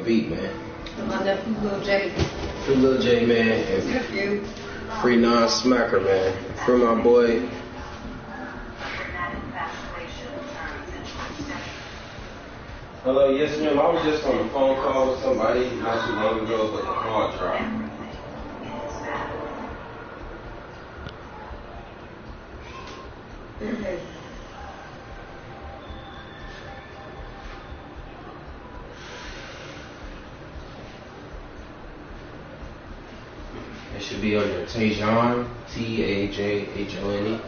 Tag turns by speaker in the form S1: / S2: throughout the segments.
S1: beat, man?
S2: My nephew Lil J.
S1: Free Lil J, man. And
S2: Nephew.
S1: free non-smacker, man. Free my boy. Hello, yes ma'am. I was just on a phone call with somebody not too long ago, but the call dropped. It should be under Tajhone, Tajhone.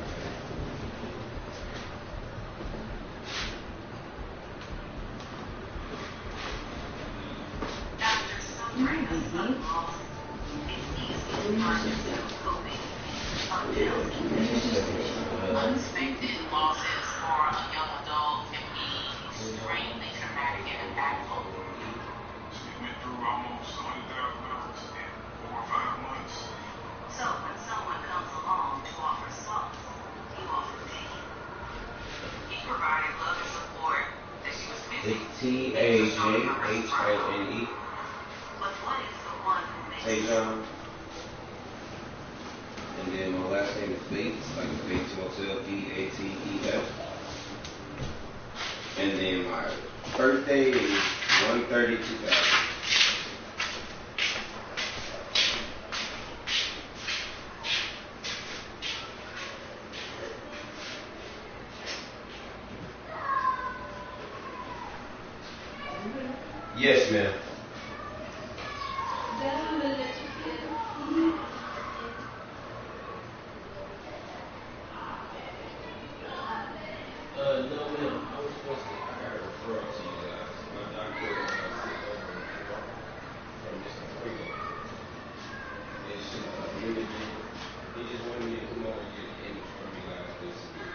S3: Unexpected losses for a young adult can be extremely traumatic and impactful.
S4: We went through almost $100,000 in 4 or 5 months.
S3: So when someone comes along to offer solace, you offer pain. He provided love and support that she was missing.
S1: Tajhone.
S3: But what is the one who makes
S1: Tajhone. And then my last name is Bates, like Bates Motel, Bates. And then my birthday is 1/30/2000. Yes, ma'am. No, ma'am. I was supposed to. I got a referral to you guys. My doctor from Mr. Freeman. It's really good. He just wanted me to come over and get an image from you guys this week.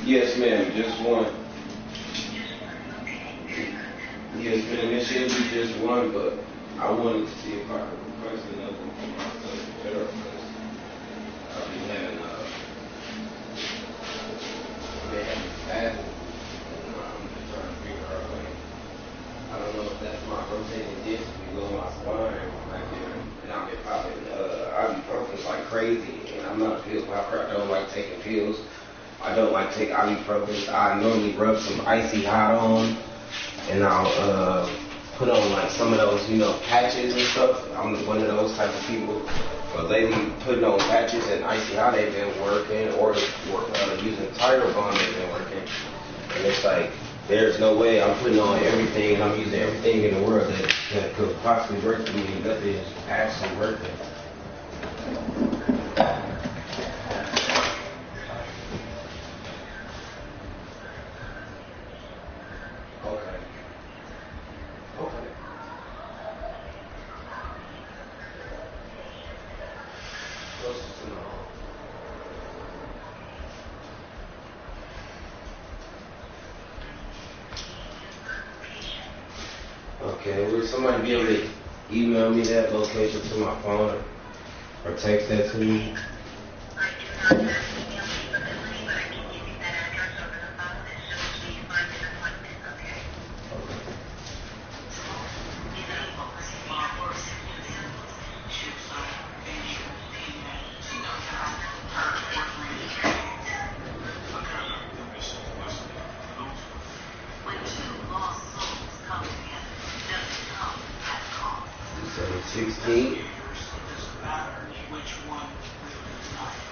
S1: Yes, ma'am, just one. Yes, ma'am, it should be just one, but I wanted to see if I could request another one for my son, because I've been having, bad. I'm just trying to figure out, like, I don't know if that's my rotating disc below my spine, like, and I've been popping ibuprofen like crazy, and I'm not a pill popper. I don't like taking pills. I don't like take ibuprofen. I normally rub some icy hot on, and I'll put on like some of those, patches and stuff. I'm one of those type of people. But lately, putting on patches and icy hot ain't been working, or using Tiger Balm ain't been working. And it's like, there's no way I'm putting on everything, and I'm using everything in the world that could possibly work for me, and nothing is actually working. Okay. Okay. Closest to my home. Okay, would somebody be able to email me that location to my phone or text that to me?
S3: When two lost souls come together, does it come at a cost?
S1: December 16th.
S5: It doesn't matter which one lived his life.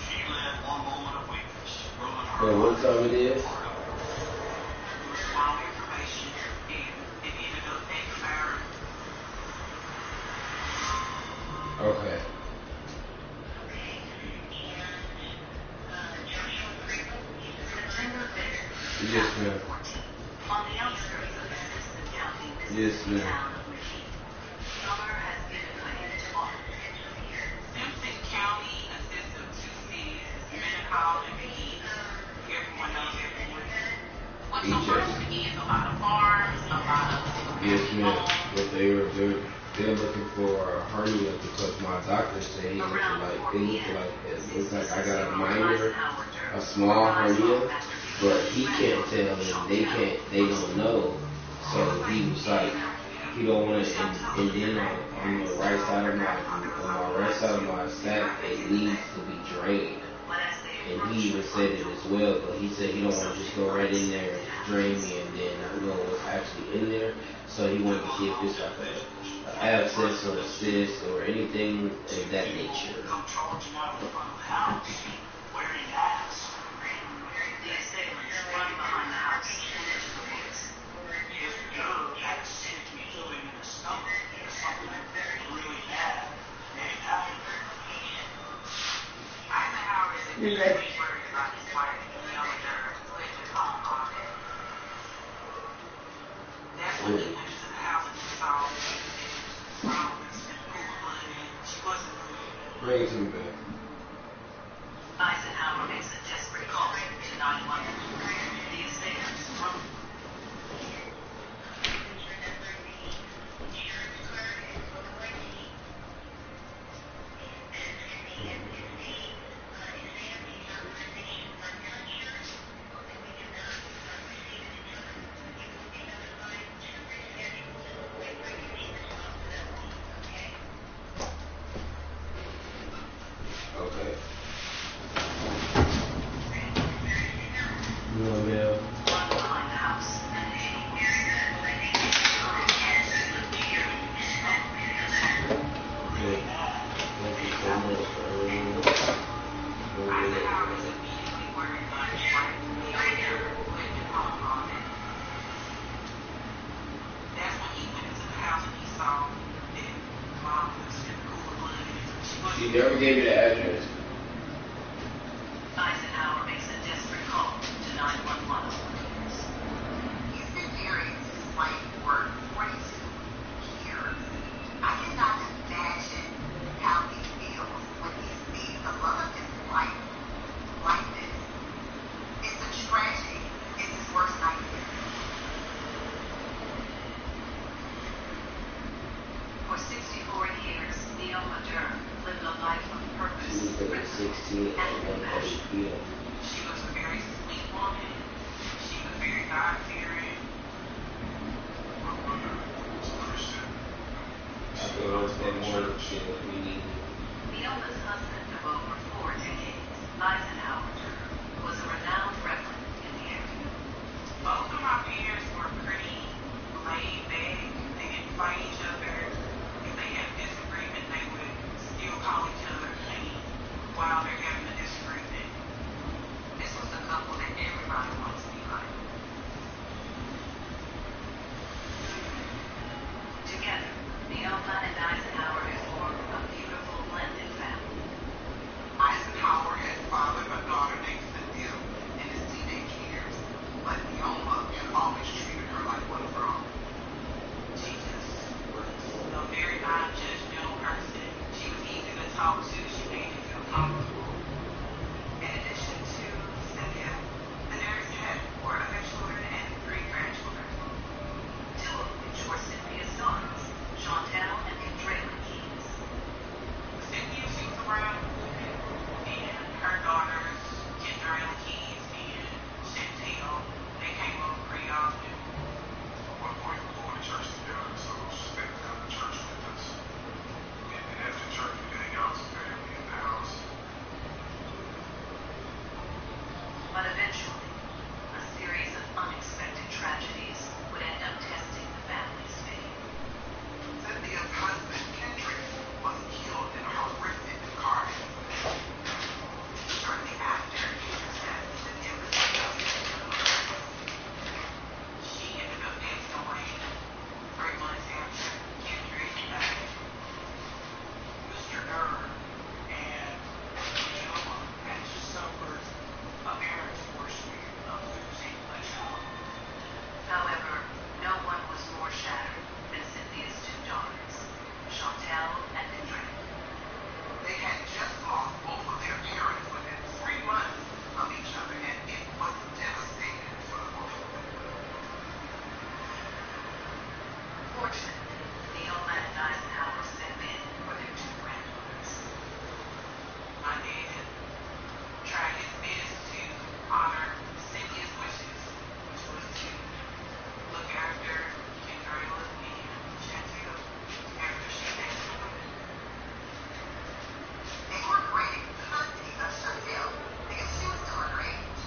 S5: She led one moment of weakness, ruling her
S1: Yeah, what time it is?
S3: It was wrong information, and it ended up being married.
S1: Okay.
S3: September 5th,
S1: Yes, ma'am.
S3: 2014. On the outskirts of the Simpson County
S1: Yes,
S3: Mississippi
S1: ma'am.
S3: town of McKee, Summer has given way to autumn. Simpson County consists of two cities, Minnehaha and McKee. Everyone knows everyone. When
S1: Each
S3: Summer
S1: other.
S3: begins, a lot of farms, a lot of
S1: Yes, ma'am.
S3: homes.
S1: But they're looking for a hernia because my doctor said it looks like I got a minor, a small hernia, but he can't tell them, they don't know. So he was like, he don't want to, and then on the right side of my sac, it needs to be drained. And he even said it as well, but he said he don't want to just go right in there and drain me and then not know what's actually in there. So he wanted to see if it's like an abscess or a cyst or anything of that nature.
S5: come charging out in front of the house, wearing masks.
S3: The assailants run behind the house and into the woods.
S5: His drug had a sick feeling in his stomach, something really bad may have happened.
S3: Eisenhower is extremely worried about his wife and younger who had been home all day. That's when he went into the house and he saw violence and blood, and she wasn't really.
S1: Bring it to me, babe.
S3: Eisenhower makes a desperate call to 911. The assailants run.
S1: Okay. You want me to?
S3: Run behind the house and into the woods.
S1: Okay. Thank you so much for everything.
S3: Eisenhower is immediately worried about his wife and younger who had been home all day. That's when he went into the house and he saw that violence and blood, and she
S1: She
S3: wasn't.
S1: never gave you the address.
S3: Eisenhower makes a desperate call to 911.
S6: He's been married to his wife for 42 years. I cannot imagine how he feels when he sees the love of his life like this.
S1: see it
S6: and
S1: and know how she
S6: compassion.
S1: feel.
S3: She was a very sweet woman. She was very God-fearing.
S4: My mother was a Christian.
S1: I feel those been more shit we needed.
S6: Neoma's husband of over 4 decades, Eisenhower was a renowned reverend in the area.
S3: Both of my parents were pretty laid back. They didn't fight each other. If they had a disagreement, they would still call each other honey while they're having a disagreement.
S6: This was the couple that everybody wants to be like. Together, Neoma and Eisenhower had formed a beautiful blended family.
S5: Eisenhower had fathered a daughter named Cynthia in his teenage years, but Neoma had always treated her like one of her own.
S3: She just was a very non-judgmental person. She was easy to talk to. She made you feel comfortable.
S6: In addition to Cynthia, the Nerds had 4 other children and 3 grandchildren, 2 of which were Cynthia's sons, Chantel and Kendra Keys.
S3: Cynthia, she was around a little bit, and her daughters, Kendra Keys and Chantel, they came over pretty often.
S4: At one point, we were going to church together, so she spent to come to church with us. And then after church, we'd hang out as a family in the house.
S6: But eventually, a series of unexpected tragedies would end up testing the family's faith.
S5: Cynthia's husband, Kendrick, was killed in a horrific car accident.
S6: Shortly after Kendrick's death, Cynthia was diagnosed with tuberculosis.
S3: She ended up passing away 3 months after Kendrick died.
S5: Mr. Durr and Neoma had just suffered a parent's worst fear of losing a child.
S6: However, no one was more shattered than Cynthia's 2 daughters, Chantel and Kendra.
S5: They had just lost both of their parents within 3 months of each other, and it was devastating for the both of them.
S6: Fortunately, Neoma and Eisenhower stepped in for their 2 granddaughters.
S3: My dad tried his best to honor Cynthia's wishes, which was to look after Kendra and Chantel after she passed away.
S6: They were great custody of Chantel because she was still underage.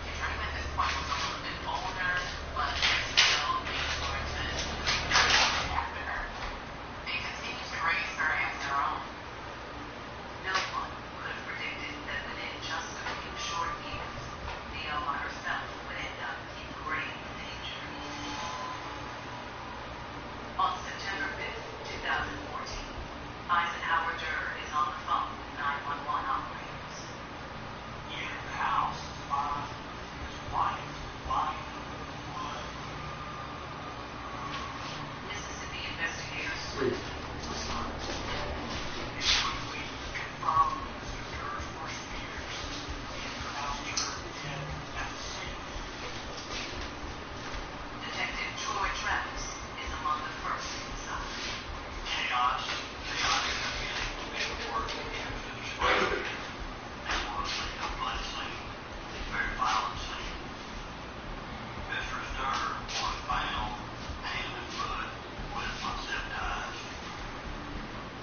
S6: Kendra at this point was a little bit older, but still they were to look after her. They continued to raise her as their own. No one could have predicted that within just a few short years, Neoma herself would end up in grave danger. On September 5th, 2014, Eisenhower Durr is on the phone with 911 operators.
S5: In the house to find his wife lying in the blood.
S6: Mississippi investigators swiftly respond.
S5: It quickly confirmed Mr. Durr's worst fears and pronounced her dead at the scene.
S6: Detective Troy Travis is among the first inside.
S5: Chaos, chaotic paperwork, evidence. It was a blood scene, very violent scene. Mr. Durr was found hand and foot with unzip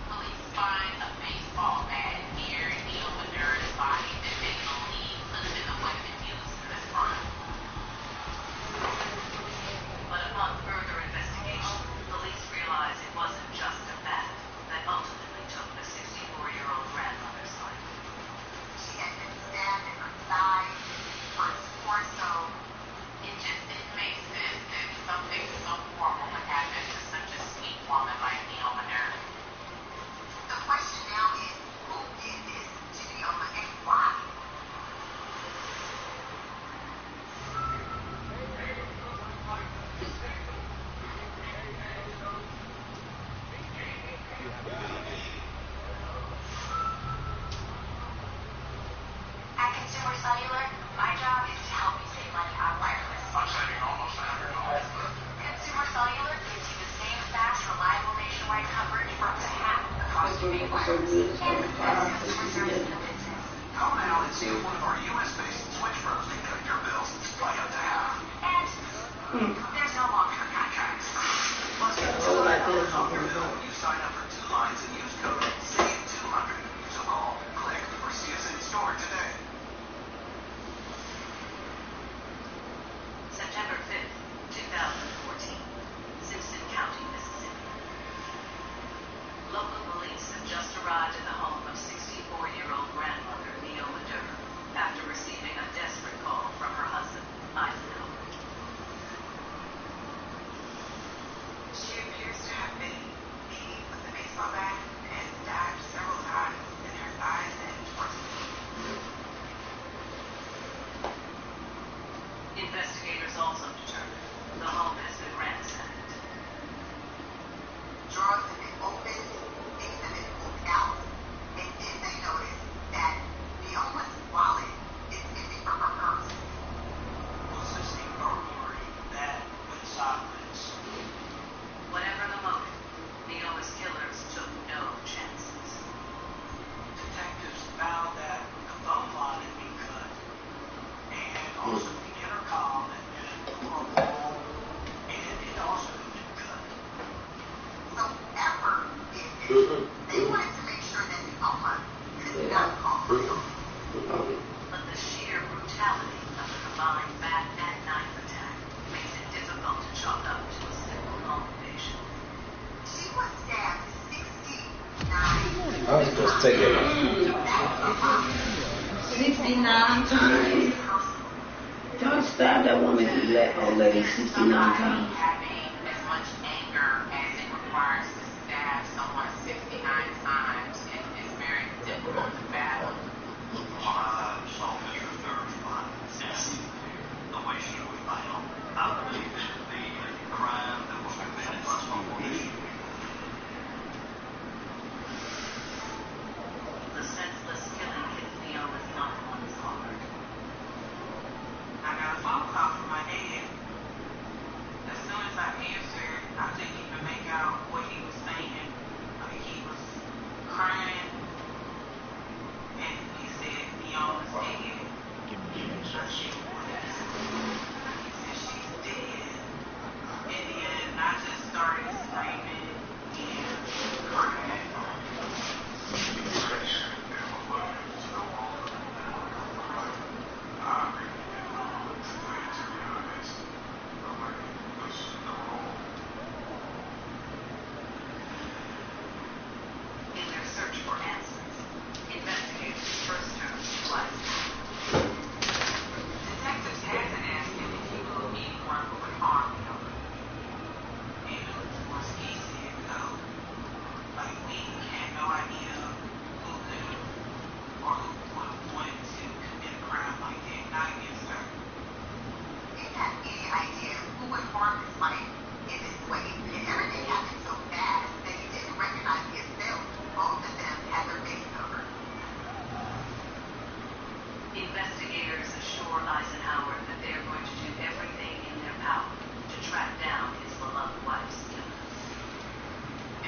S3: Police find a baseball bat near Neoma Durr's body that they believe could have been the weapon used in this crime.
S6: But upon further investigation, police realize it wasn't just a bat that ultimately took the 64-year-old grandmother's life. She had been stabbed in her side, her torso.
S3: It just didn't make sense that something so horrible would happen to such a sweet woman like Neoma Durr.
S6: The question now is, who did this to Neoma and why? At Consumer Cellular, my job is to help you save money on wireless.
S5: I'm saving almost $100.
S6: Consumer Cellular gives you the same fast, reliable nationwide coverage for up to half the cost of pay wireless. And the best customer service in the
S4: and see if one of our U.S.-based Switch Pros can cut your bills by up to half.
S6: And there's no long-term contracts.
S4: Plus, get $200 off your bill when you sign up for 2 lines and use code SAVE200. So call, click, or see us in store today.
S6: September 5th, 2014, Simpson County, Mississippi. Local police have just arrived at the home of 64-year-old grandmother Neoma Durr after receiving a desperate call from her husband, Eisenhower.
S5: She appears to have been beaten with a baseball bat and stabbed several times in her thighs and torso.
S6: Investigators also determined the home has been ransacked.
S7: Drawers have been opened, things have been pulled out, and then they noticed that Neoma's wallet is missing from her purse.
S5: Was this a burglary that went sideways?
S6: Whatever the motive, Neoma's killers took no chances.
S5: Detectives found that the phone line had been cut, and also the intercom had been pulled off the wall, and it also had been cut.
S7: So whoever did this, they wanted to make sure that Neoma could not call for help.
S6: But the sheer brutality of the combined bat and knife attack makes it difficult to chalk up to a simple home invasion.
S7: She was stabbed 69
S1: I was supposed to take it off.
S2: 69 times. Y'all stabbed that woman, that old lady 69 times.
S6: Having as much anger as it requires to stab someone 69 times is very difficult to fathom.
S4: I saw Mr. Durr's body stabbed. The way she was bound, I believe it to be a crime that was committed by someone that should be
S6: The senseless killing hits Neoma's loved ones hard.
S5: I got a phone call from my dad. As soon as I answered, I couldn't even make out what he was saying. Like, he was crying, and he said, Neoma's dead. I said, what? He said, she's dead. In the end, I just started screaming and crying.
S6: In their search for answers, investigators first turned to Eisenhower.
S5: Detectives had to ask him if he knew of anyone who would harm him. And of course he said no. Like, we had no idea who could have or who would have wanted to commit a crime like that, not against her.
S7: They didn't have any idea who would harm his life in this way. And everything happened so fast that he didn't recognize the assailant. Both of them had their face covered.
S6: Investigators assure Eisenhower that they are going to do everything in their power to track down his beloved wife's killer.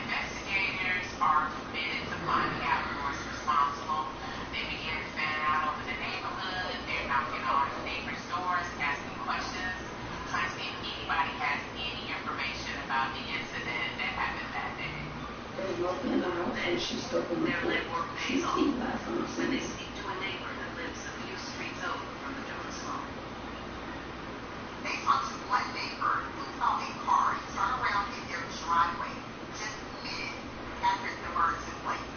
S6: Investigators are committed to finding out who is responsible. They begin fanning out over the neighborhood. They're knocking on neighbors' doors, asking questions, trying to see if anybody has any information about the incident that happened that day.
S2: There was no in the house when she struck him.
S6: Their legwork
S2: She
S6: pays off
S2: was eating last time I
S6: when
S2: seen
S6: they
S2: her.
S6: speak to a neighbor that lives a few streets over from the Durr's home.
S7: They talked to one neighbor who saw a car turn around in their driveway just minutes after the murder took place.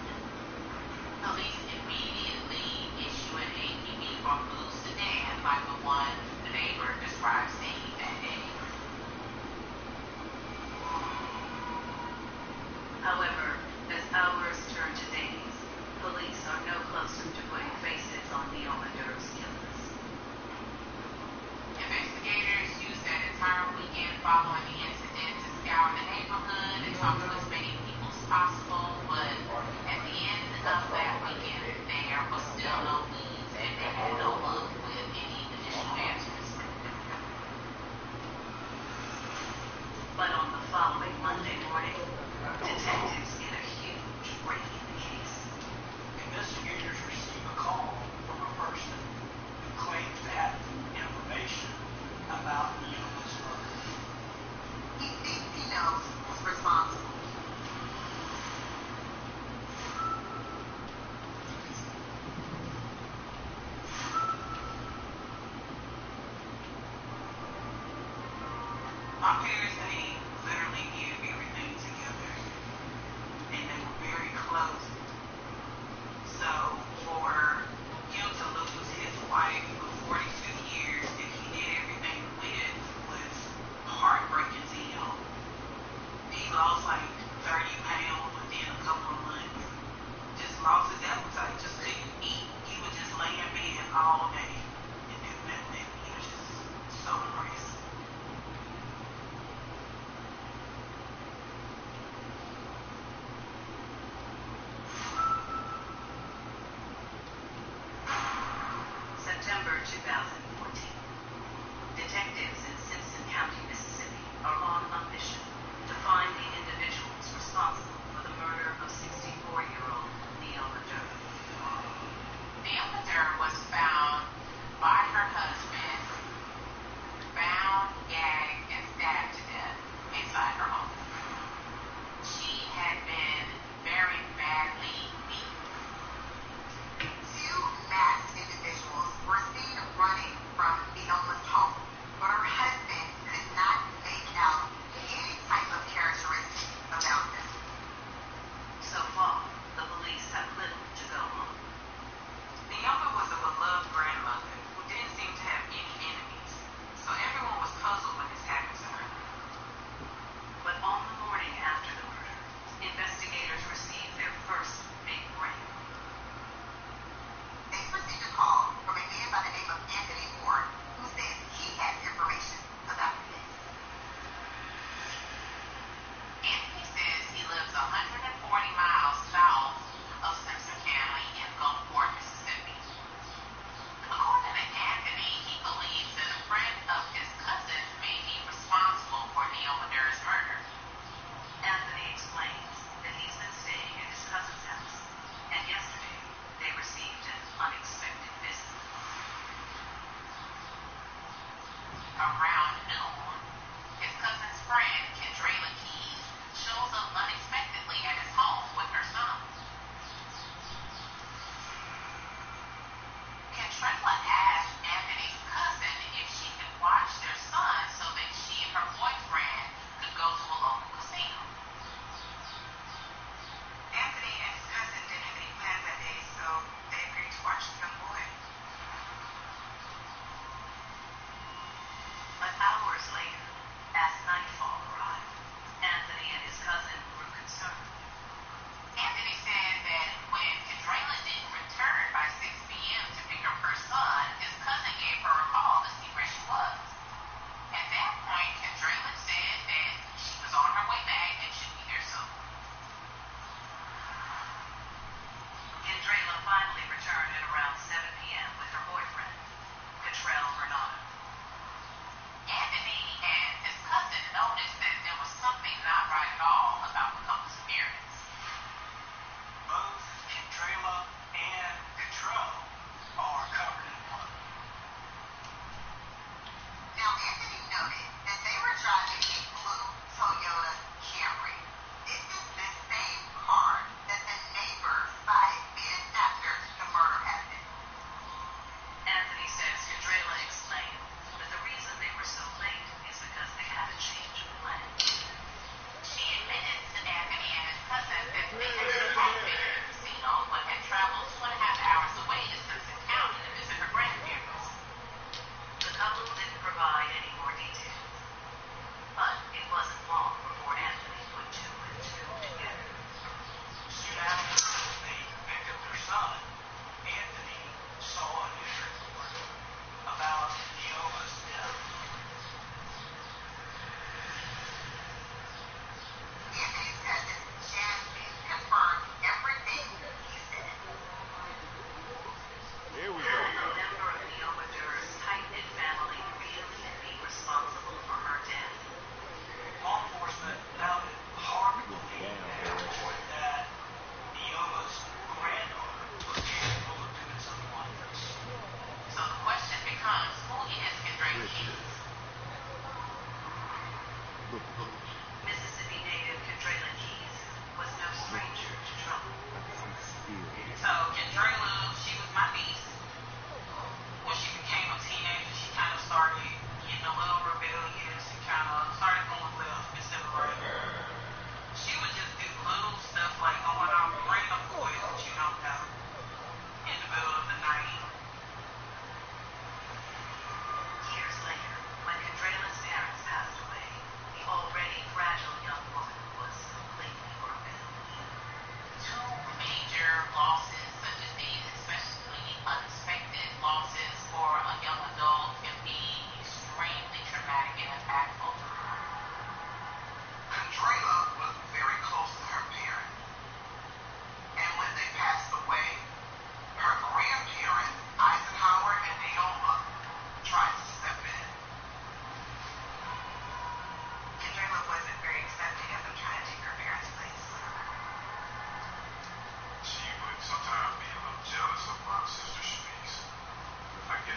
S6: Police immediately issue an APB for clues to Dan, like the one the neighbor described seeing that day. However, as hours turn to days, police are no closer to putting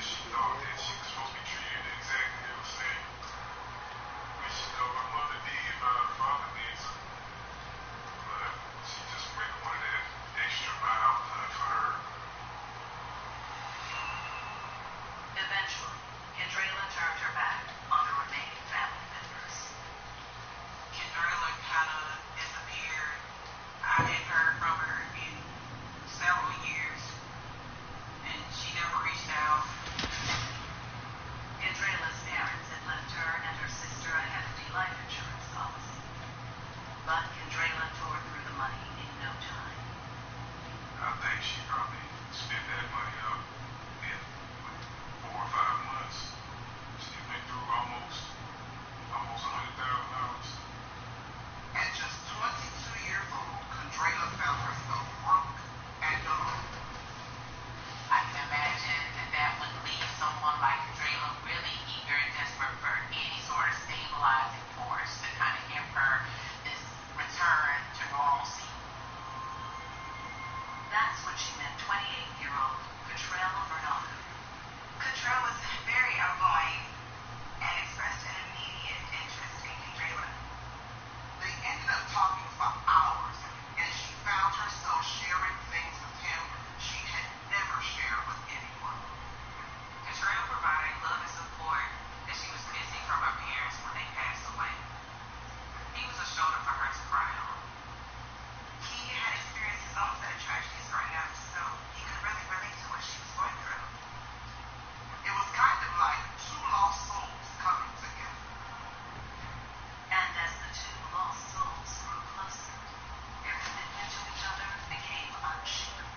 S8: she thought that she was supposed to be treated exactly the same. Which, you know, my mother did, my father did too. But she just wanted that extra mile done for her.
S6: Eventually, Kendrella turned her back on the remaining family members.
S5: Kendrella kind of disappeared. I hadn't heard from her in several years, and she never reached out.
S6: Kendrella's parents had left her and her sister a hefty life insurance policy. But Kendrella tore through the money in no time.
S8: I think she probably spent that money up in 4 or 5 months. She went through almost $100,000.
S7: At just 22 years old, Kendrella found herself broke and alone.
S6: I can imagine that would leave someone like Kendrella really eager and desperate for any sort of stabilizing force to kind of give her this return to normalcy. That's when she met 28-year-old Cottrell Bernardo.
S7: Cottrell was very outgoing and expressed an immediate interest in Kendrella. They ended up talking for hours, and she found herself sharing things with him she had never shared with anyone.
S5: Cottrell provided love and support that she was missing from her parents when they passed away. He was a shoulder for her to cry on.
S7: He had experienced his own set of tragedies growing up, so he could really relate to what she was going through. It was kind of like two lost souls coming together.
S6: And as the two lost souls grew closer, their commitment to each other became unshakable.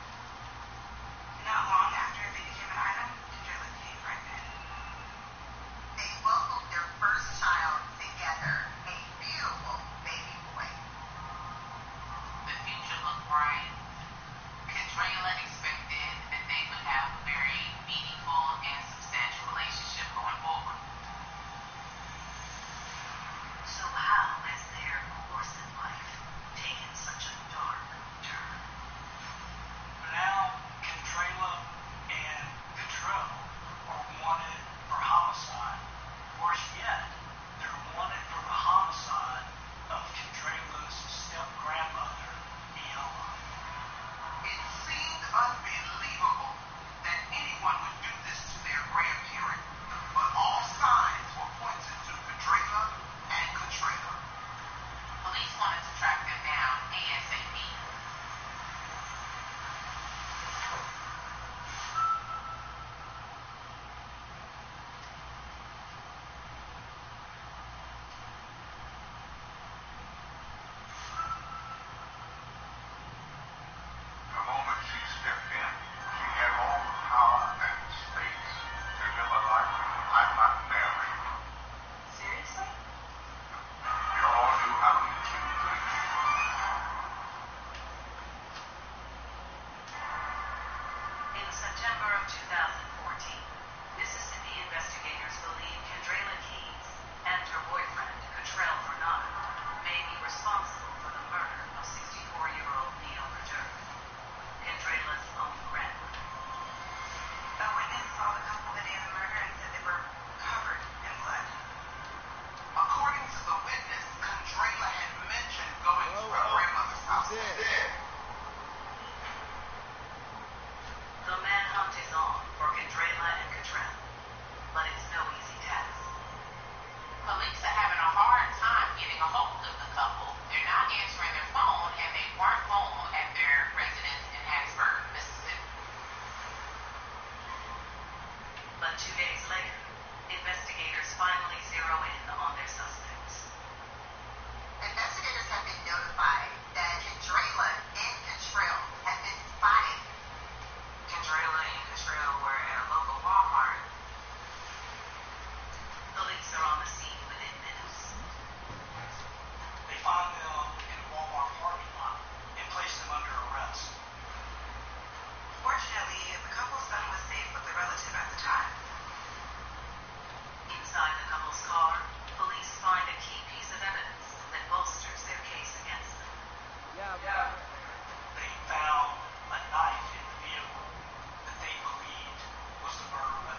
S7: Not long after they became an item, Kendrella became pregnant. They welcomed their first child together, a beautiful baby boy.
S6: The future looked bright. Kendrella expected that they would have a very meaningful and substantial relationship going forward. So how has their course in life taken such a dark turn?
S4: Now, Kendrella and Cottrell are wanted for homicide. Worse yet, they're wanted for the homicide of Kendrella's step-grandmother, Iona.
S7: It seemed unbelievable that anyone would do this to their grandparent, but all signs were pointed to Kendrella and Cottrell.
S6: Police wanted to track them down ASAP.
S8: The moment she stepped in, she had all the power and stakes. Kendrella like, I'm not married.
S6: Seriously?
S8: You all knew I would do things.
S6: In September of 2014, Mississippi investigators believe Kendrella Keyes and her boyfriend, Cottrell Bernardo, may be responsible for the murder of 64-year-old Neil Cottrell, Kendrella's own grandmother.
S7: A witness saw the couple the day of the murder and said they were covered in blood. According to the witness, Kendrella had mentioned going to her grandmother's house that day.
S6: The manhunt is on for Kendrella and Cottrell, but it's no easy task. Police are having a hard time getting a hold of the couple. They're not answering their phone, and they weren't home at their residence in Hattiesburg, Mississippi. But 2 days later, investigators finally zero in on their suspects.
S7: Investigators have been notified that Kendrella and Cottrell have been spotted.
S5: Kendrella and Cottrell were at a local Walmart.
S6: Police are on the scene within minutes.
S4: They find them in a Walmart parking lot and place them under arrest.
S7: Fortunately, the couple's son was safe with a relative at the time.
S6: Inside the couple's car, police find a key piece of evidence that bolsters their case against them.
S4: They found a knife in the vehicle that they believed was the murder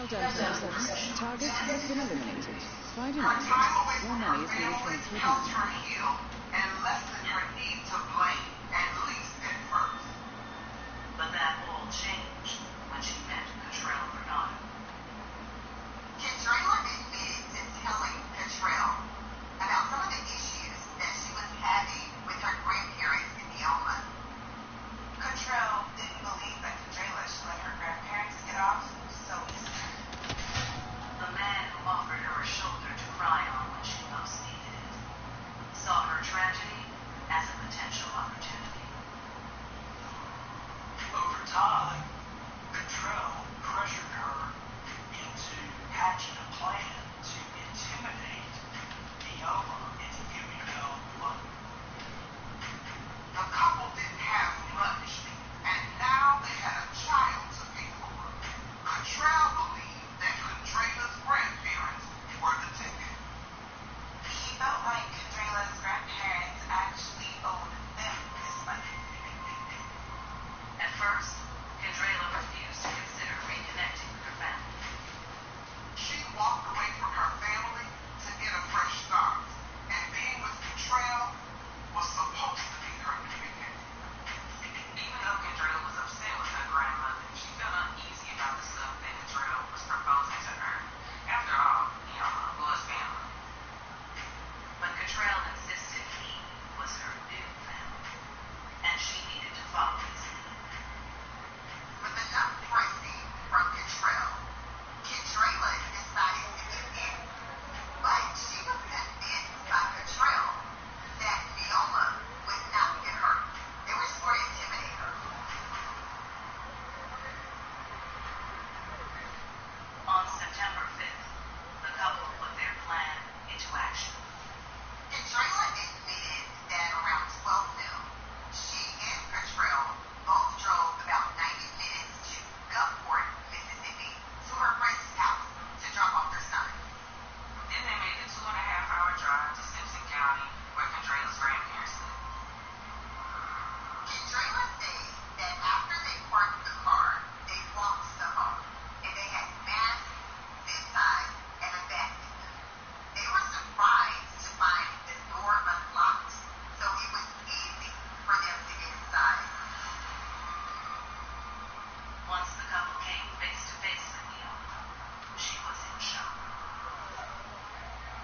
S9: Well done, 27. Target has been eliminated. Find your
S7: Her
S9: next.
S7: time away
S9: More
S7: from her
S9: money is being
S7: family
S9: transferred
S7: helped
S9: now.
S7: her heal and lessen her need to blame, at least at first.
S6: But that all changed when she met Cottrell Bernardo.
S7: Kendrella admitted to telling Cottrell about some of the issues that she was having with her grandparents in Neoma. Cottrell didn't believe that Kendrella should let her grandparents get off so easily.
S6: The man who offered her a shoulder to cry on when she most needed it saw her tragedy as a potential opportunity.
S4: Over time, Cottrell pressured her into hatching a plan to intimidate Neoma into giving up money.
S7: The couple didn't have much, and now they had a child to pay for. Cottrell believed that Kendrella's grandparents were the ticket. He felt like Kendrella's grandparents actually owed them this money.
S6: At first, Kendrella refused to consider reconnecting with her family.
S7: She walked away from her family to get a fresh start, and being with Cottrell was supposed to be her new beginning.
S5: Even though Kendrell was upset with her grandmother, she felt uneasy about the stuff that Cottrell was proposing to her. After all, was family.
S6: But Cottrell insisted he was her new family, and she needed to follow his lead.
S7: With enough pressing from Cottrell, Kendrella decided to give in. But she was convinced by Cottrell that Neoma would not get hurt. They were just going to intimidate her.
S6: On September 5th, the couple put their plan into action.
S7: Kendrella admitted that around 12 noon, she and Cottrell both drove about 90 minutes to Gulfport, Mississippi, to her friend's house to drop off their son.
S5: Then they made the 2.5-hour drive to Simpson County, where Kendrella's grandparents lived.
S7: Kendrella said that after they parked the car, they walked to the home, and they had masks, zip ties, and a basket. They were surprised to find the door unlocked, so it was easy for them to get inside.
S6: Once the couple came face to face with Neoma, she was in shock.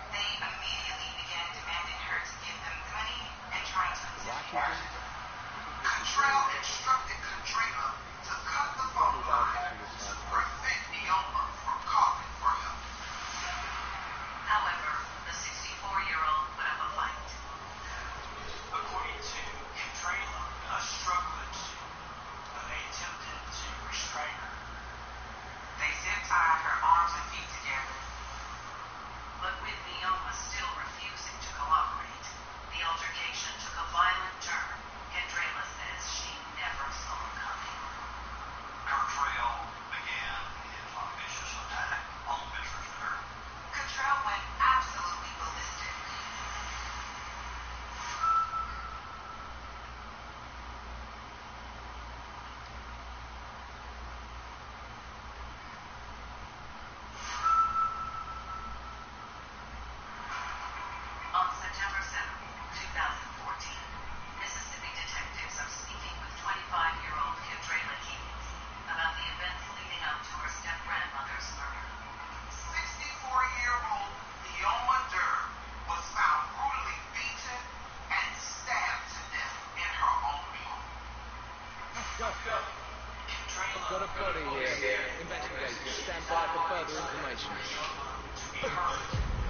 S7: They immediately began demanding her to give them money and trying to intimidate her. Cottrell instructed Kendrella to cut the phone line to prevent Neoma from calling for help.
S6: However, the 64-year-old put up a fight.
S4: According to Kendrella, struggled to, they attempted to restrain her.
S5: They zip-tied her arms and feet together.
S6: But with Neoma still refusing to cooperate, the altercation took a violent turn Kendrella says she never saw coming.
S4: Cottrell began his vicious attack on Mrs. Durr.
S7: Cottrell went absolutely ballistic.
S6: On September 7th, 2014, Mississippi detectives are speaking with 25-year-old Kendrella Keys about the events leading up to her step-grandmother's murder.
S7: 64-year-old Neoma Durr was found brutally beaten and stabbed to death in her own home.
S4: Got a body here. Investigators, stand by for further information. To be heard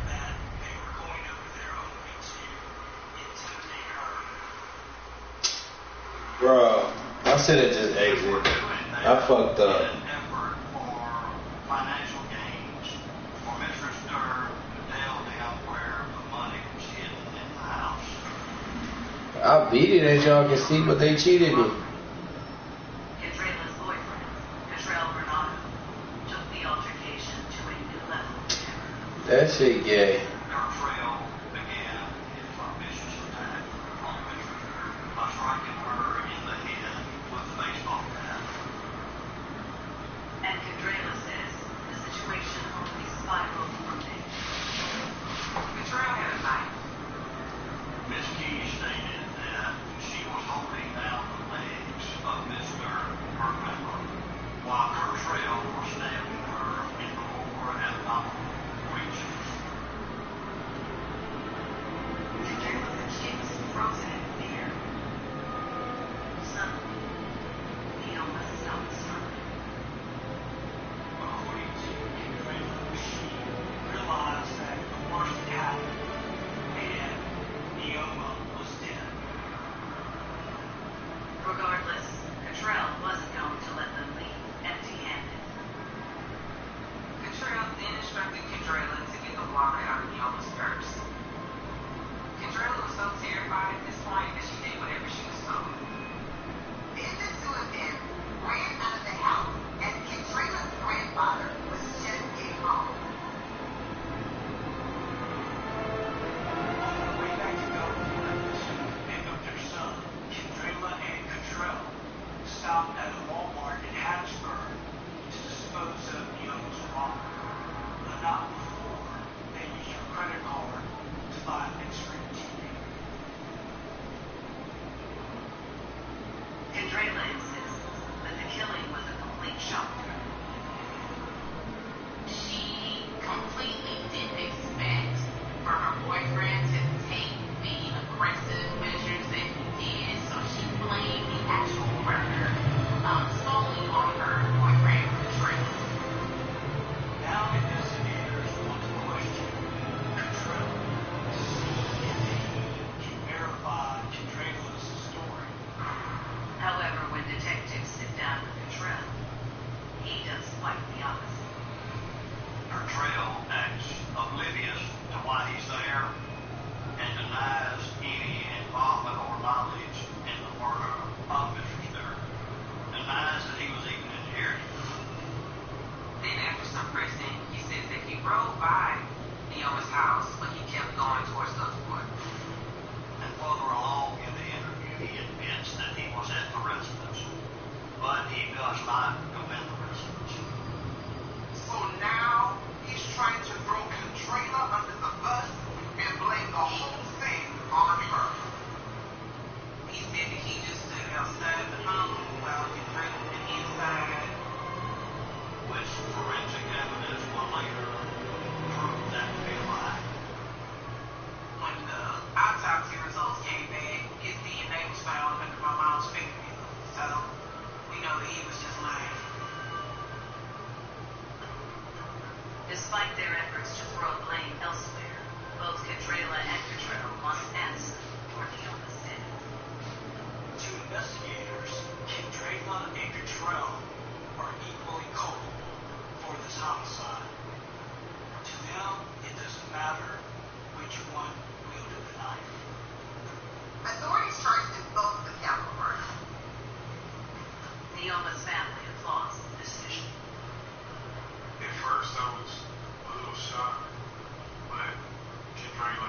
S4: that they were going over there only to intimidate her.
S1: Bro, I should have just exited. I fucked up.
S4: In an effort for financial gains for Mistress Durr to nail down where the money was hidden in the house.
S1: I beat it, as y'all can see, but they cheated me.
S6: Kendrella's boyfriend, Cottrell Bernardo, took the altercation to a new level of terror.
S1: That shit gay.
S4: Cottrell began his vicious attack on Mistress Durr by striking her in the head with a baseball bat.
S6: And Kendrella says the situation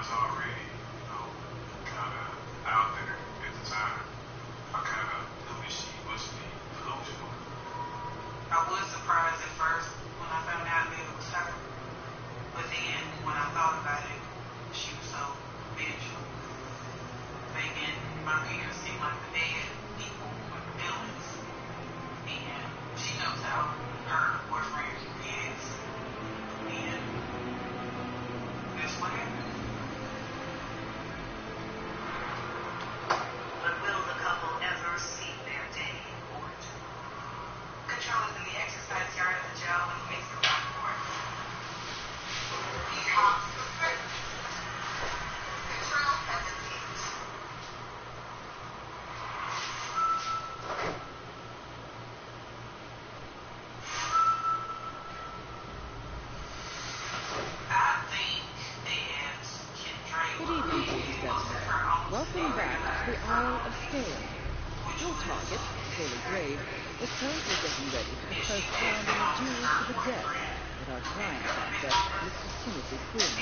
S8: was already, kind of out there at the time. I kind of knew that she must be delusional.
S5: I was surprised at first when I found out that it was her. But then when I thought about it, she was so vengeful. Making my parents seem like the bad people or the villains. And she knows how her boyfriend reacts. And that's what happened.
S7: But will the couple ever see their day in court? Control is in the exercise yard of the jail when he makes it to court. He hops the fence. Control has been picked.
S5: I think that Kendra
S9: Good evening, ladies and gentlemen. Welcome back to the Isle of Scaling. Your target, Shirley Grave, is currently getting ready for the first round in a duel to the death with our client actor, Mr. Timothy Quinn.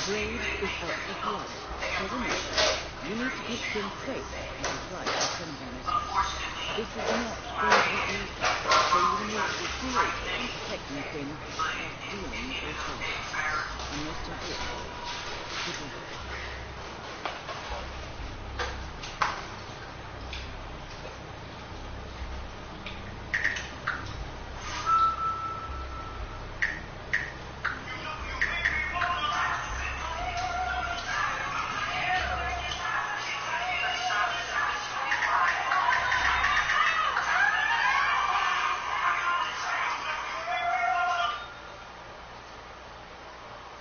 S9: Graves is out for blood, so remember, you need to keep Quinn safe and his right to turn on it. This is not going to be easy, so you will need to be creative in protecting Quinn while dealing with your target. And most importantly, good luck.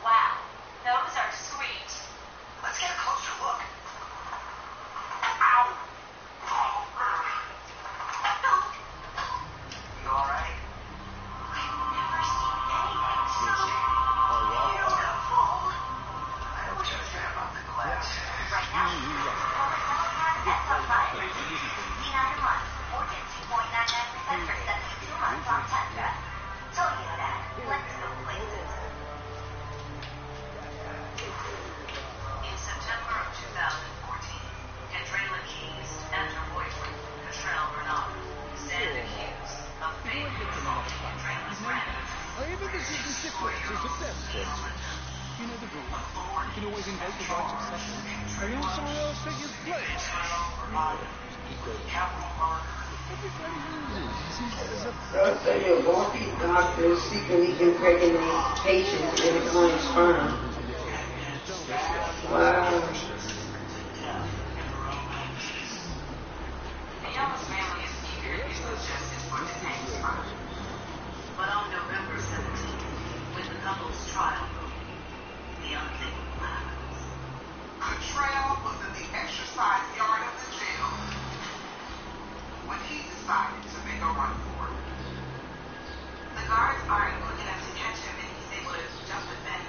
S7: Wow, those are sweet. Let's get a closer look. Ow! You alright? I've never seen anything so beautiful. I wish I was there about the glass. Right now, that's a fun. C9 months, or get 2.99% for 72 months on Tundra. Told you that. Let's go places. In September of 2014, Kendra Keys and her boyfriend, Catrell Bernard, stand accused of fatally assaulting Kendra's friend.
S4: I even received the stipulations of death sentence. You know the rules. You can always invoke the right of second. Or you want someone else take his place. Everybody loses. See, there's a...
S2: So your aborted doctor secretly impregnate patients in his own sperm. Wow.
S7: The Ellis family is eager to get justice for detained sperm. But on November 17th, when the couple's trial broke, the unthinkable happens.
S6: Cottrell was in the exercise yard of the jail when he decided to make a run for it.
S7: The guards aren't quick enough to catch him, and he's able to jump the fence.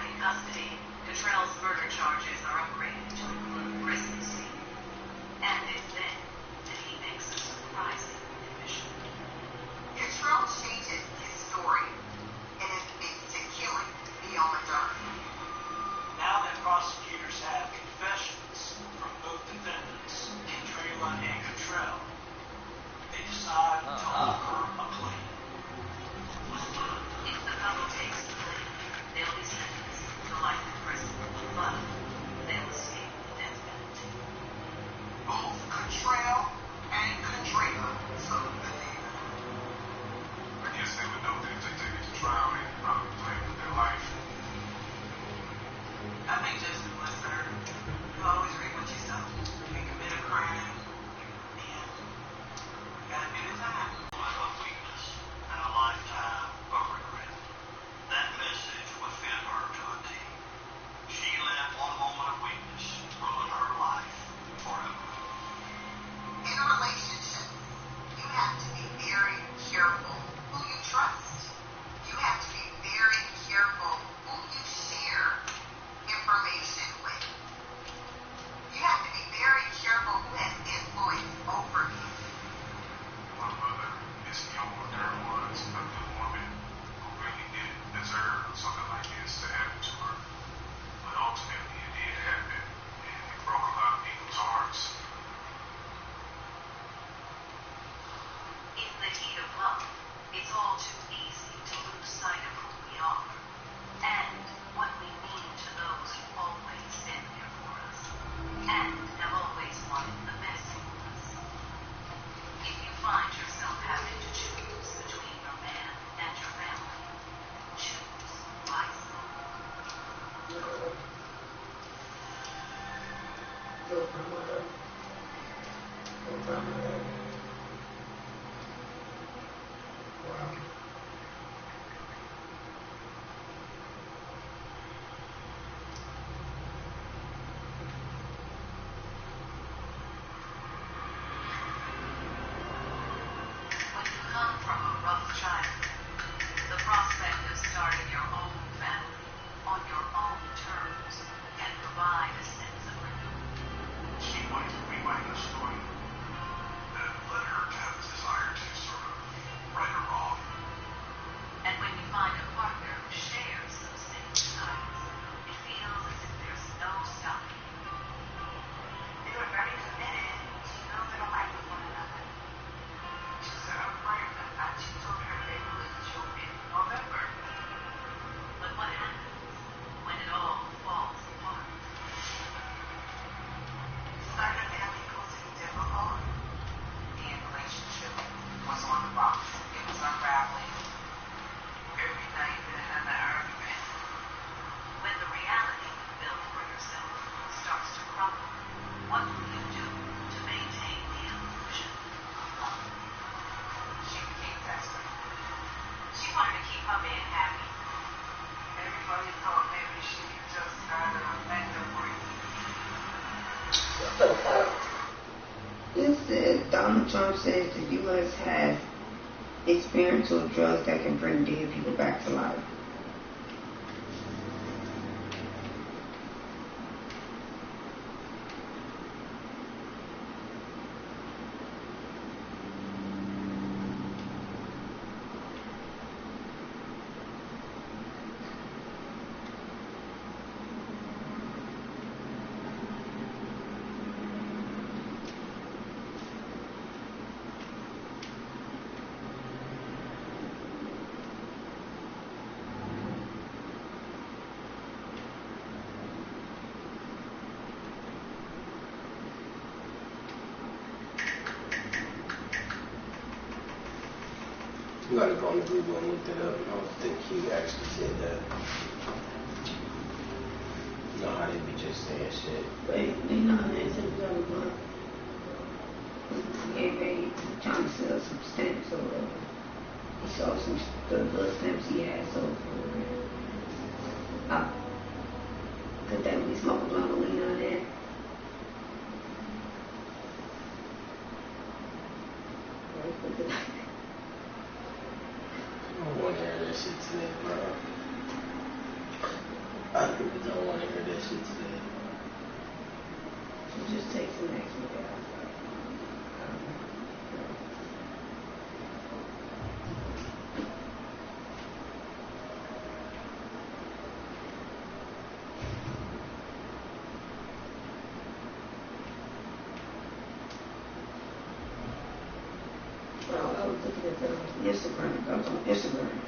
S6: back in custody, Cottrell's murder charges are upgraded to include prison scene. And it's then that he makes a surprising admission.
S7: Cottrell changes his story and admits to killing Neil Madern.
S10: Now that prosecutors have confessions from both defendants, Kendrela and Cottrell, they decide to offer a plea.
S6: If the couple takes the plea, they'll be sentenced to life in prison, but they'll escape the death penalty.
S7: Both Cottrell and Kendrela took the deal.
S8: I guess they would know that if they take it to trial, they could probably claim for their life.
S5: I think justice was served. You always reap what you sow. You commit a crime, and you gotta do the time.
S10: Of weakness and a lifetime of regret. That message would fit her to a T. She let one moment of weakness ruin her life forever.
S7: In a relationship, you have to be very careful who you trust. You have to be very careful who you share information with. You have to be very careful who has influence over you.
S8: My mother, Miss Neil Madern, was a good woman who really didn't deserve something like this to happen to her. But ultimately, it did happen, and it broke a lot of people's hearts.
S6: In the heat of love, it's all too easy to lose sight of who we are and what we mean to those who've always been there for us and have always wanted the best for us. If you find yourself having to choose between your man and your family, choose wisely.
S2: No problem. No problem. Wow.
S6: When you come from a rough childhood, the prospect of starting your own family on your own terms can provide a sense of renewal.
S10: She might rewrite a story that led her to have a desire to sort of right a wrong.
S6: And when you find a partner who shares those same desires, it feels as if there's no stopping you.
S7: They were very committed. She knows they don't like one another. She said her friend that she told her they will be due in November.
S6: But what happens when it all falls apart?
S7: Starting a family proved to be difficult. The relationship was on the rocks. It was unraveling. Every night they had an argument.
S6: When the reality you built for yourself starts to crumble, what will you do to maintain the illusion of love?
S7: She became desperate.
S6: She wanted to keep her man happy.
S7: Everybody thought maybe she just had a mental break.
S2: It says Donald Trump says the U.S. has experimental drugs that can bring dead people back to life.
S1: You gotta go on the Google and look that up. I don't think he actually said that. You know how they be just saying shit.
S2: But you know, it's a drug book. They trying to sell some stamps or whatever. He sold some the little stamps he had sold for could that be smoke a blunt of weed on that?
S1: I don't want to hear that shit today, bro. Africans don't want to hear that shit today.
S2: She just takes the next one out. I was looking at Instagram. I was on Instagram.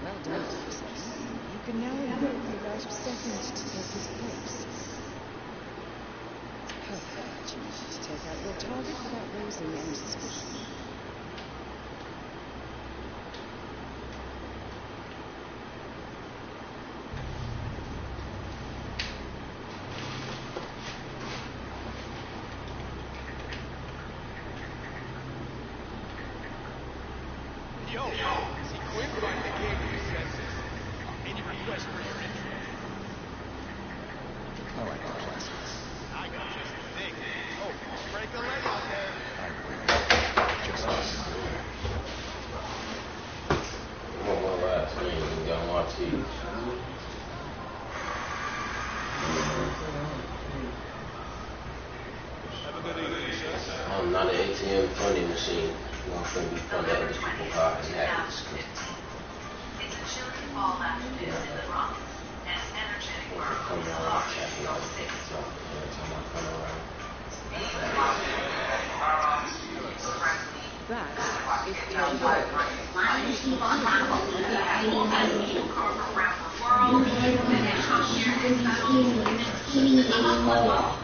S9: Well done, officers. You can now invoke the right of second to take his place. Perfect opportunity to take out your target without raising any suspicion.
S4: Yo, see Quinn finally came to his senses. Any request for your intro?
S11: I like the classics.
S4: I got just the thing. Oh, break a leg out there.
S11: I agree. Just like mine.
S1: I'm on my last name and got my teeth.
S4: Have a good evening, sir.
S1: I'm not an ATM funding machine. I'm not going to be funding other people's hot and happiness.
S6: It's a chilly fall afternoon in the Bronx, and an energetic
S1: If I
S6: Borough
S1: come
S6: is
S1: around,
S6: hard
S1: tapping
S6: to
S1: out the
S6: six.
S1: fucking top every time I come around.
S9: That is kingtajhone.
S6: People come from around the world, and they come
S2: skinny anymore.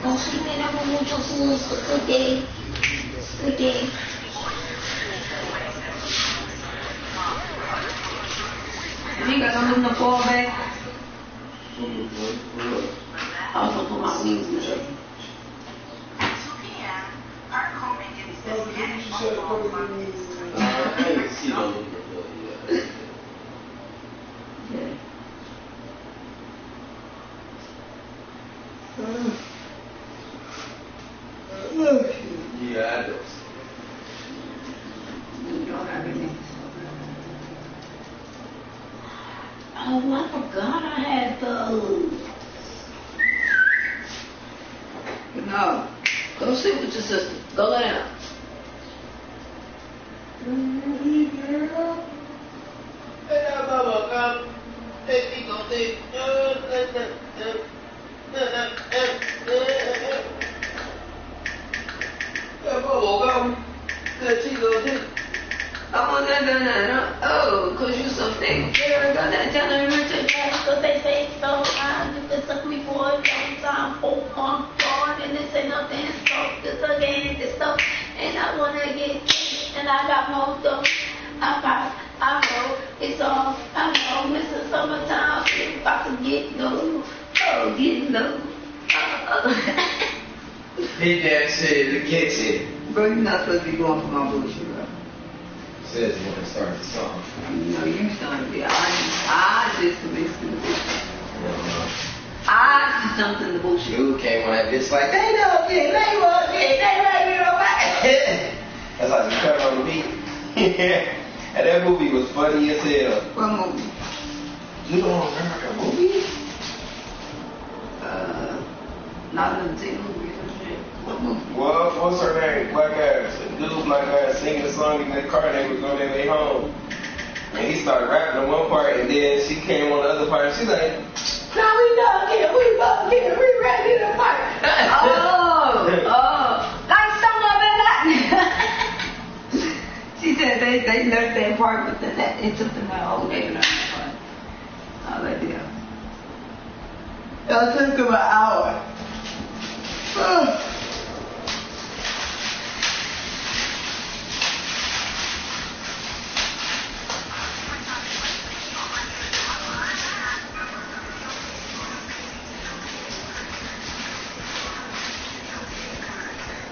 S2: No, she me daba mucho susto. Good day. Good day. You got something in the fall bag? I was gonna put my wings in the oven.
S1: I ain't seen no look before yet.
S2: Yeah.
S1: Yeah, I don't.
S2: You don't have any. Oh, I forgot I had those. No. Go sit with your sister. Go lay down. Oh, cause you so thick. Girl, got that telling me to cause they say so. You can suck me for a long time. Oh, I'm gone and this ain't nothing. So this again, this stuff. And I wanna get and I got more dough. I know, it's all, I know, Mr. Summertime, it's about to get low. Oh, get low.
S1: Hit that shit in the kitchen.
S2: Bro, you're not supposed to be going for my bullshit, bro.
S1: Says when it starts the song.
S2: No, you started to be. I just mixed in the bullshit. I just jumped in the bullshit.
S1: You came on that bitch like, they know it, they want it, they ready to back. That's like you cut on the beat. And that movie was funny as hell.
S2: What movie?
S1: You don't remember the movie?
S2: Not another teen movie. What movie?
S1: Well, what's her name? Black ass. The dude, black ass, singing a song in the car and they was on their way home. And he started rapping on one part and then she came on the other part and she's like, now we done here, we fucking here, we ready to fight.
S2: Like some of it. She said they left that part, but then it took them that whole day to part. Oh, that deal. It took them an hour.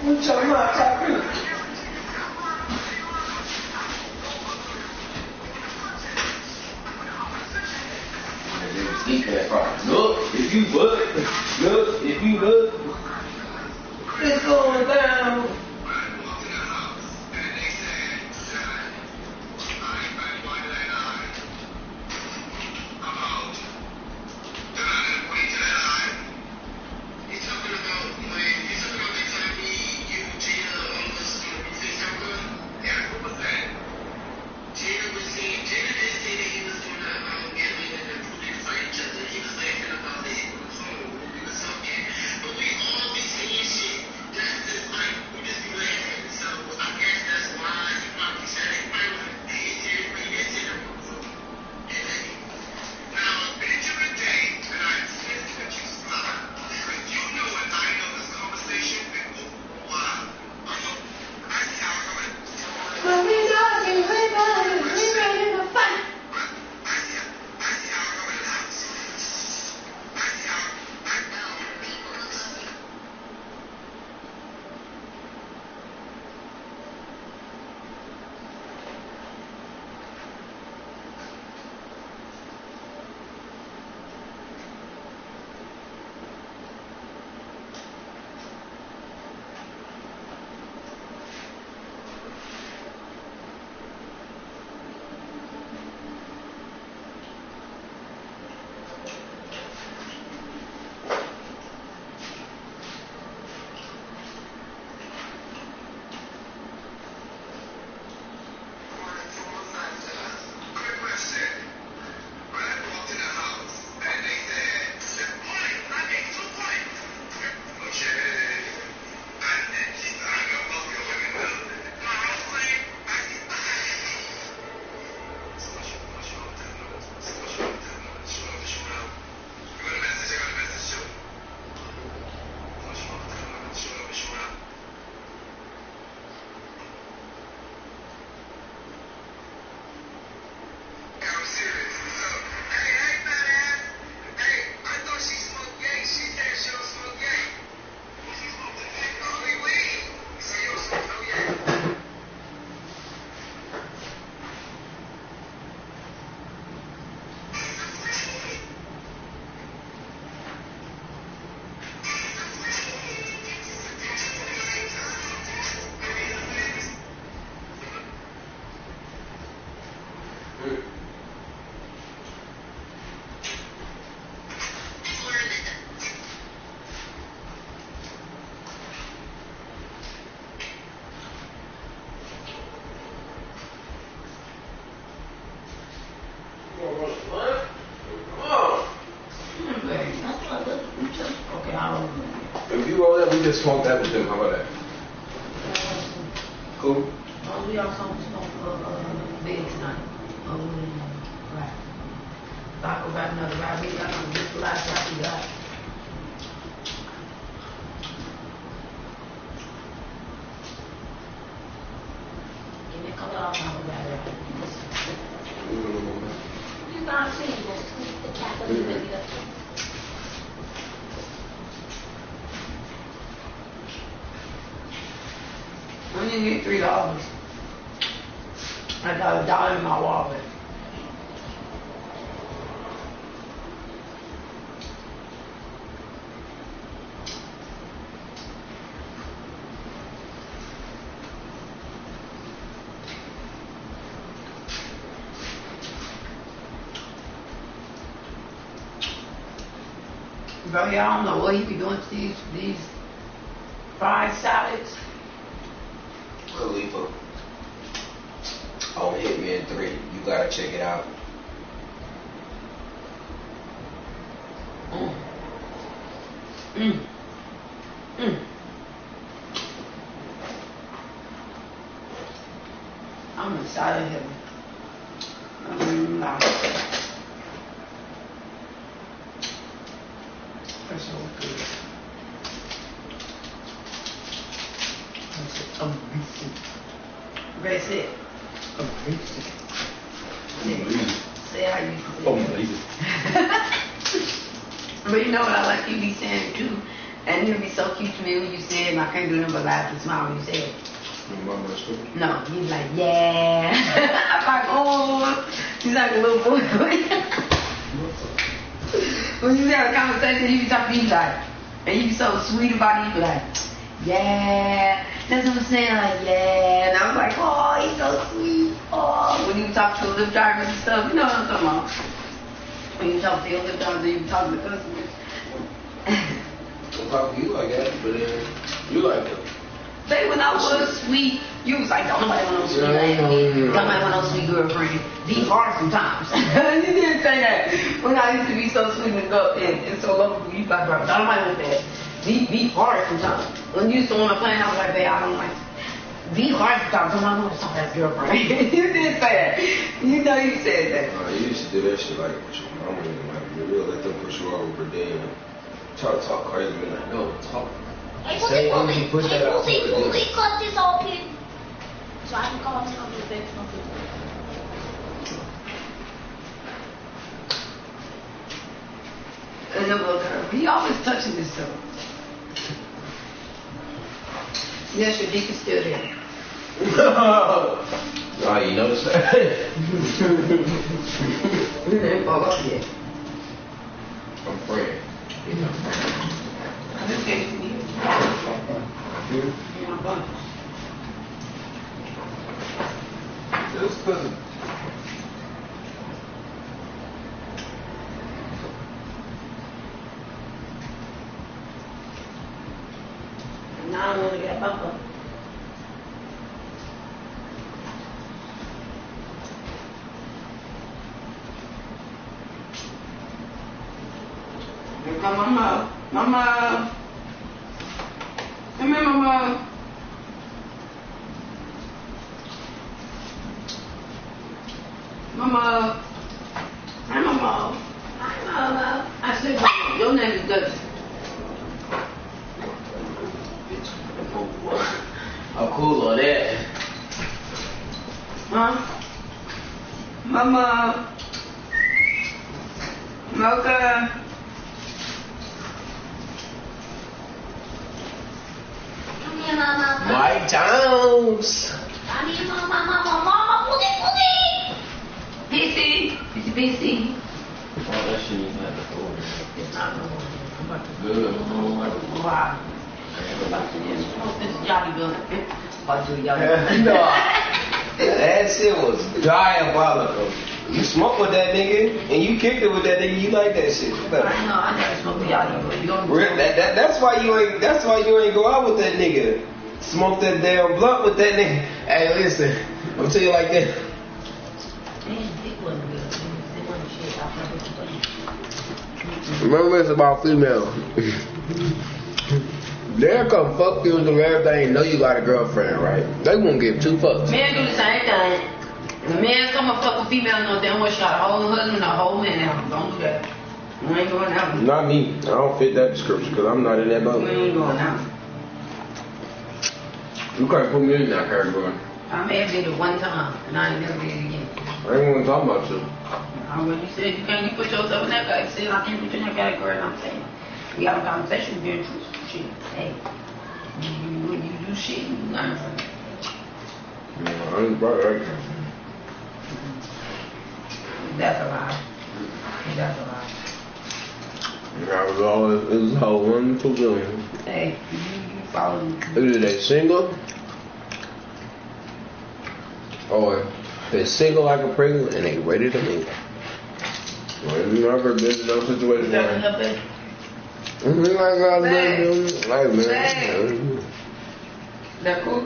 S1: What's your mouth talking? Eat that fry. Look, if you look, it's going down. we just smoke that with them. How about that? Cool.
S2: We also smoke big tonight. Right. Talk about another ride. We got on this last ride we got. Give me a couple of hours on the ride. You can't see. Just squeeze the cap a little bit. I didn't get $3. I got $1 in my wallet. Bro, y'all don't know what he be doing to these fried salads.
S1: Khalifa. On Hitman 3. You gotta check it out.
S2: I'm inside of him. That's so good. That's amazing. That's it.
S1: Amazing.
S2: Say how you say
S1: Amazing.
S2: But you know what I like you be saying too? And it'd be so cute to me when you say it, and I can't do nothing but laugh and smile when you say it. No, he's like, yeah. I'm like, oh, he's like a little boy. When you have a conversation, you be talking to me like, and you be so sweet about it, you be like, yeah. That's what I'm saying, like, yeah. And I was like, oh, he's so sweet. Oh, when you talk to Lyft drivers and stuff, you know what I'm talking about. When you talk to your Lyft drivers, you talk to the customers.
S1: Don't talk to you like that, but you like that.
S2: Say when I was sweet, you was like, don't nobody want no sweet ass. Don't nobody want no sweet girlfriend. Be hard sometimes. You didn't say that. When I used to be so sweet and so lovable, you like, bro, don't nobody want that. Be hard sometimes. When you used to want to play, I was like, babe, I don't like be hard sometimes. Don't nobody want to talk to that girlfriend. You didn't say that. You know you said that.
S1: You used to do that shit like with your mama and like you really let them push you over, but then try to talk crazy and be like, no, talk.
S2: Hey,
S1: Say
S2: Pussy,
S1: push that out.
S2: Pussy, cut this off here. So I can call him on the back from the and then look at her. He always touching this stuff. Yes, your dick is still there.
S1: Oh, you noticed that?
S2: You didn't fall off yet.
S1: I'm afraid.
S2: I just came to you. You want a bunch?
S1: Just cousin.
S2: Now I want to get bumper. Here come Mama. Mama. Come here, Mama. Mama. Hi, Mama. Hi, Mama. I said, your name is Dutch.
S1: I'm cool on that.
S2: Huh? Mama. Mocha. Come here, Mama.
S1: Mike Jones.
S2: Come here, Mama, Pussy. Pissy. Pissy.
S1: Oh, that shit is not the floor.
S2: It's not no more. I'm about to
S1: Good.
S2: wow. I'm about to smoke this Yachty gun. About to do Yachty
S1: No. That shit was diabolical. You smoke with that nigga and you kicked it with that nigga. You like that shit.
S2: I know. I never smoked the Yachty, but you don't.
S1: Real, that's why you ain't. That's why you ain't go out with that nigga. Smoke that damn blunt with that nigga. Hey, listen. I'm tell you like that.
S2: Man, dick wasn't good. It wasn't shit. I thought it was funny.
S1: Remember, it's about female. They'll come fuck you and do everything. Know you got a girlfriend, right? They won't give two fucks.
S2: Men do the same thing. The man come and fuck a female, no damn well shot a whole husband, a whole man out. Don't do that. You ain't going out.
S1: Not me. I don't fit that description because I'm not in that boat.
S2: You ain't going out.
S1: You can't put me in that category.
S2: I may have did it one time, and I ain't never did it again.
S1: I ain't want to talk about you.
S2: I already said you can't put yourself in that category. I said I can't put you in that category, and I'm saying we have a conversation, being truthful. Shit, hey, when you do shit, you learn from it.
S1: No, I ain't about that.
S2: That's a lie. That's a lie.
S1: I was always, it was a whole wonderful feeling.
S2: Hey, you follow me.
S1: Either they single or they're single like a pregnant and they ready to move. Well, you never been in no situation
S2: Is that
S1: where
S2: enough, baby?
S1: like man.
S2: That cool?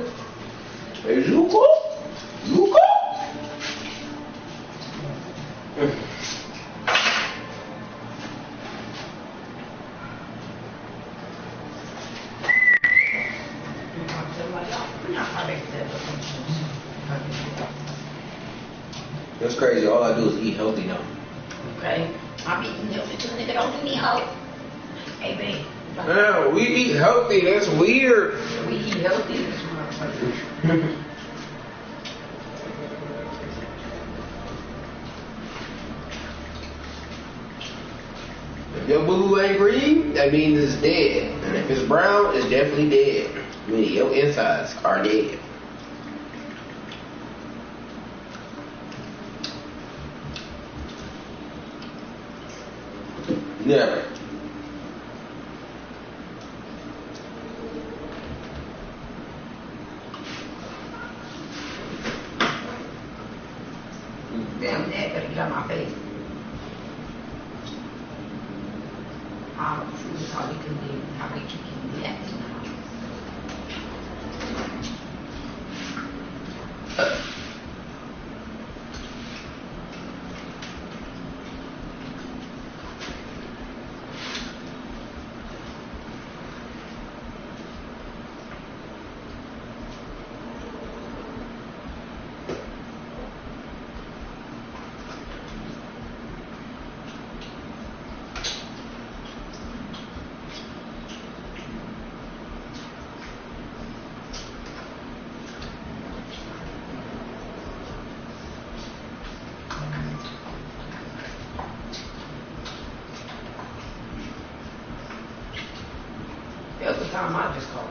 S1: Is you cool? You cool? That's crazy. All I do is eat healthy now.
S2: Okay. I'm eating healthy too, nigga. Don't do me out. Hey, babe.
S1: Yeah, we eat healthy. That's weird.
S2: We eat healthy. This motherfucker.
S1: If your boo ain't green, that means it's dead. And if it's brown, it's definitely dead. Meaning your insides are dead. Never.
S2: Damn, that better get out my face. How we can do, how we can react to That's the time I just called.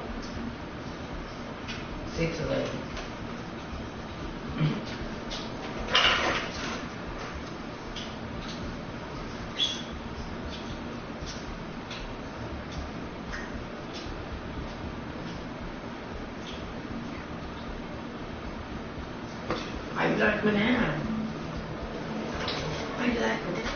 S2: 6:11. How you like banana? How you like it?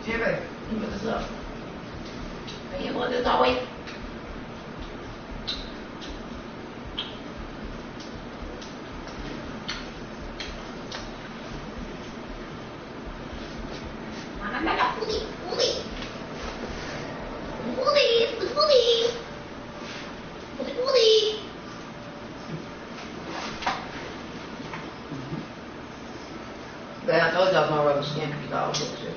S2: Jerry, you put this up. Hey, you want this all way? But I told y'all my rubber skin because I was bullshit.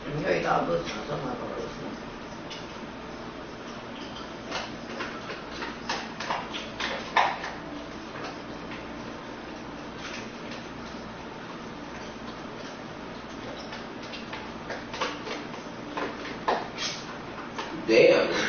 S2: And here you go, bullshit. I'm talking about rubber skin.
S1: Damn.